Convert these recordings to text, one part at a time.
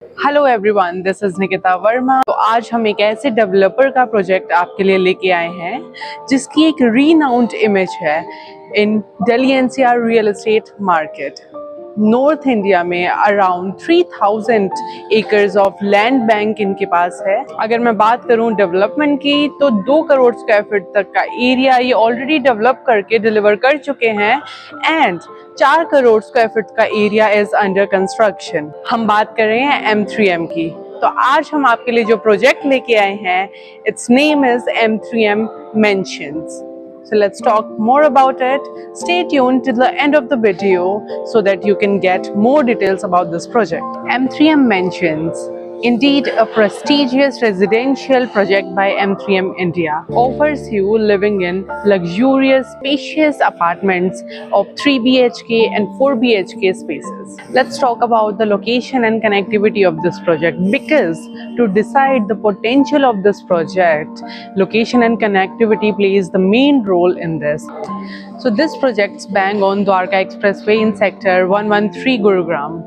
Hello everyone, this is Nikita Verma. तो आज हम एक ऐसे डेवलपर का प्रोजेक्ट आपके लिए लेके आए हैं जिसकी एक रीनाउंड इमेज है in Delhi NCR real estate market. North India में around 3000 acres of land bank इनके पास है। अगर मैं बात करूं डेवलपमेंट की तो 2 करोड़ स्क्वायर फीट तक का एरिया ये ऑलरेडी डेवलप करके डिलीवर कर चुके हैं एंड 4 करोड़ स्क्वायर फीट का एरिया इज अंडर कंस्ट्रक्शन। हम बात कर रहे हैं M3M की। तो आज हम आपके लिए जो प्रोजेक्ट लेके आए हैं, it's name is M3M Mansions. So let's talk more about it. Stay tuned till the end of the video so that you can get more details about this project. M3M Mansions, indeed a prestigious residential project by M3M India, offers you living in luxurious, spacious apartments of 3 BHK and 4 BHK spaces. Let's talk about the location and connectivity of this project, because to decide the potential of this project, location and connectivity plays the main role in this. So this project's bang on Dwarka Expressway in sector 113 Gurugram.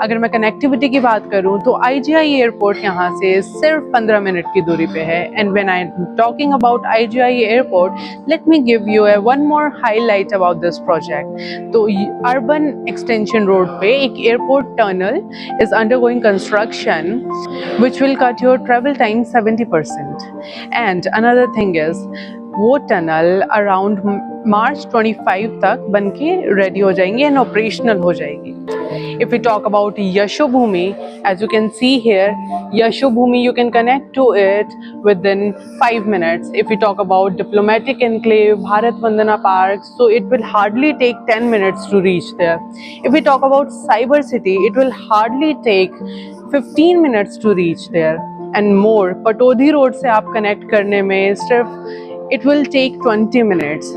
अगर मैं connectivity की बात करूं तो IGI airport यहाँ से सिर्फ 15 minute की दूरी पे है। And when I am talking about IGI airport, let me give you one more highlight about this project. तो अर्बन एक्सटेंशन रोड पे एक airport tunnel is undergoing construction which will cut your travel time 70%. And another thing is, वो tunnel around March 25 तक बनके ready हो जाएंगे and operational हो जाएगी। If we talk about Yashobhumi, as you can see here, Yashobhumi, you can connect to it within 5 minutes. If we talk about Diplomatic Enclave, Bharat Vandana Park, so it will hardly take 10 minutes to reach there. If we talk about Cyber City, it will hardly take 15 minutes to reach there and more. Patodi Road से आप connect करने में सिर्फ it will take 20 minutes.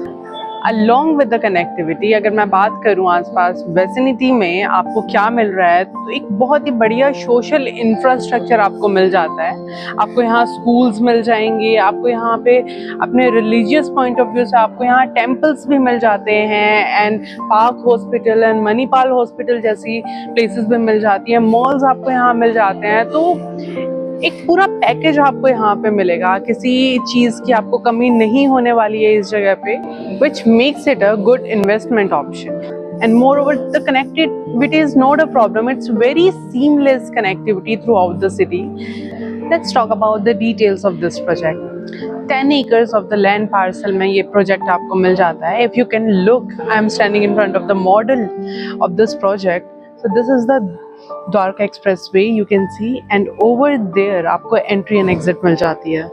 Along with the connectivity, अगर मैं बात करूँ आसपास वेसिनिटी में आपको क्या मिल रहा है, तो एक बहुत ही बढ़िया सोशल इंफ्रास्ट्रक्चर आपको मिल जाता है। आपको यहाँ स्कूल्स मिल जाएंगे, आपको यहाँ पे अपने रिलीजियस पॉइंट ऑफ व्यू से आपको यहाँ टेम्पल्स भी मिल जाते हैं and park hospital and Manipal hospital जैसी प्लेसेस भी मिल जाती हैं, मॉल्स आपको यहाँ मिल जाते हैं। तो एक पूरा पैकेज आपको यहाँ पे मिलेगा, किसी चीज़ की आपको कमी नहीं होने वाली है इस जगह पे, which makes it a good investment option. And moreover, the connectivity is not a problem. It's very seamless connectivity throughout the city. Let's talk about the details of this project. 10 acres of the land parcel में ये project आपको मिल जाता है. If you can look, I am standing in front of the model of this project. So this is the Dwarka Expressway, you can see, and over there आपको entry and exit मिल जाती है।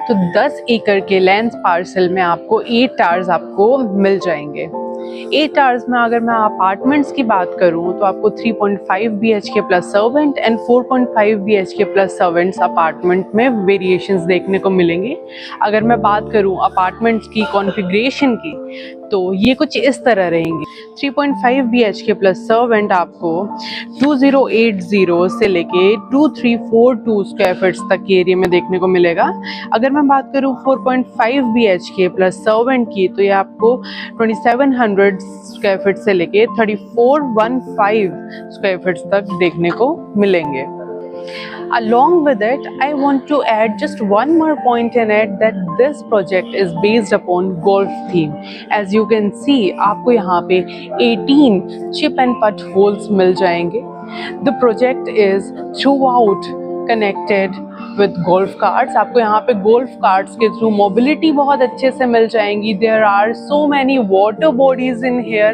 तो 10 एकड़ के land parcel में आपको 8 towers आपको मिल जाएंगे। 8 टावर्स में अगर मैं अपार्टमेंट्स की बात करूं तो आपको 3.5 BHK plus servant and 4.5 BHK plus servants apartment में वेरिएशंस देखने को मिलेंगे। अगर मैं बात करूं अपार्टमेंट्स की कॉन्फ़िगरेशन की तो ये कुछ इस तरह रहेंगी। 3.5 BHK प्लस सर्वेंट आपको 2080 से लेके 2342 स्क्वायर फीट्स तक के एरिया में देखने को मिलेगा। अगर मैं बात करूं 4.5 BHK प्लस सर्वेंट की तो ये आपको 2700 स्क्वायर फीट से लेके 3415 स्क्वायर फीट्स तक देखने को मिलेंगे। Along with it, I want to add just one more point in it, that this project is based upon golf theme. As you can see, आपको यहाँ पे 18 chip and putt holes मिल जाएंगे। The project is throughout connected with golf carts. आपको यहाँ पे golf carts के through mobility बहुत अच्छे से मिल जाएंगी। There are so many water bodies in here.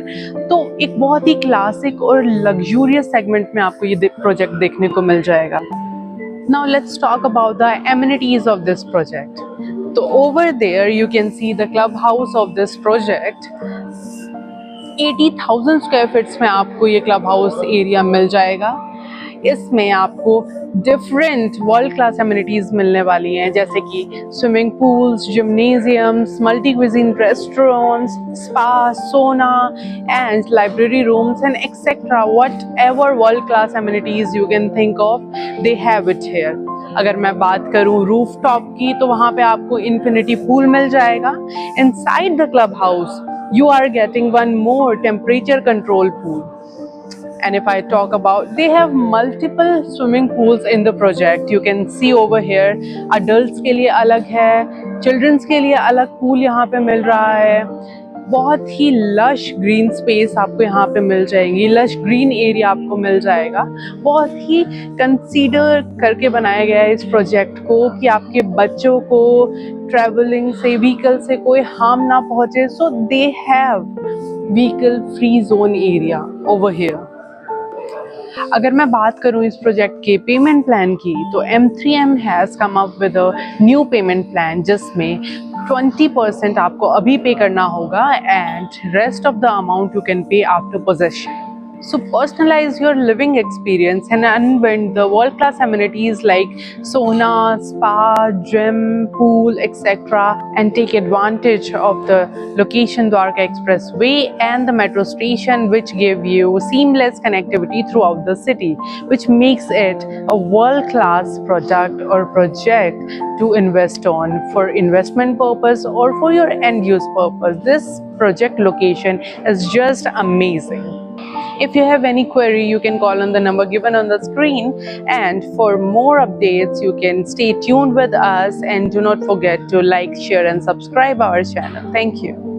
तो एक बहुत ही classic और luxurious segment में आपको ये project देखने को मिल जाएगा। Now let's talk about the amenities of this project. So over there you can see the clubhouse of this project. 80,000 square feets में आपको ये क्लब हाउस एरिया मिल जाएगा। इसमें आपको डिफरेंट वर्ल्ड क्लास एमिनिटीज़ मिलने वाली हैं, जैसे कि swimming pools, gymnasiums, multi cuisine restaurants, spa, sauna and library rooms and etcetera, whatever world class amenities you can think of, they have it here. अगर मैं बात करूं रूफ टॉप की तो वहाँ पे आपको इन्फिनिटी पूल मिल जाएगा। Inside the club house you are getting one more temperature control pool, And if I talk about, they have multiple swimming pools in the project. You can see over here, adults के लिए अलग है, children's के लिए अलग pool यहाँ पे मिल रहा है। बहुत ही लश ग्रीन स्पेस आपको यहाँ पे मिल जाएगी, लश ग्रीन एरिया आपको मिल जाएगा। बहुत ही कंसीडर करके बनाया गया है इस प्रोजेक्ट को कि आपके बच्चों को ट्रैवलिंग से, व्हीकल से कोई हार्म ना पहुँचे। So they have vehicle free zone area over here. अगर मैं बात करूं इस प्रोजेक्ट के पेमेंट प्लान की, तो M3M has come up with a new payment plan जिसमें 20% आपको अभी पे करना होगा and rest of the amount you can pay after possession. So personalize your living experience and unwind the world-class amenities like sauna, spa, gym, pool, etc. and take advantage of the location Dwarka Expressway and the metro station, which give you seamless connectivity throughout the city, which makes it a world-class product or project to invest on for investment purpose or for your end-use purpose. This project location is just amazing. If you have any query, you can call on the number given on the screen, and for more updates you can stay tuned with us, and do not forget to like, share and subscribe our channel. Thank you.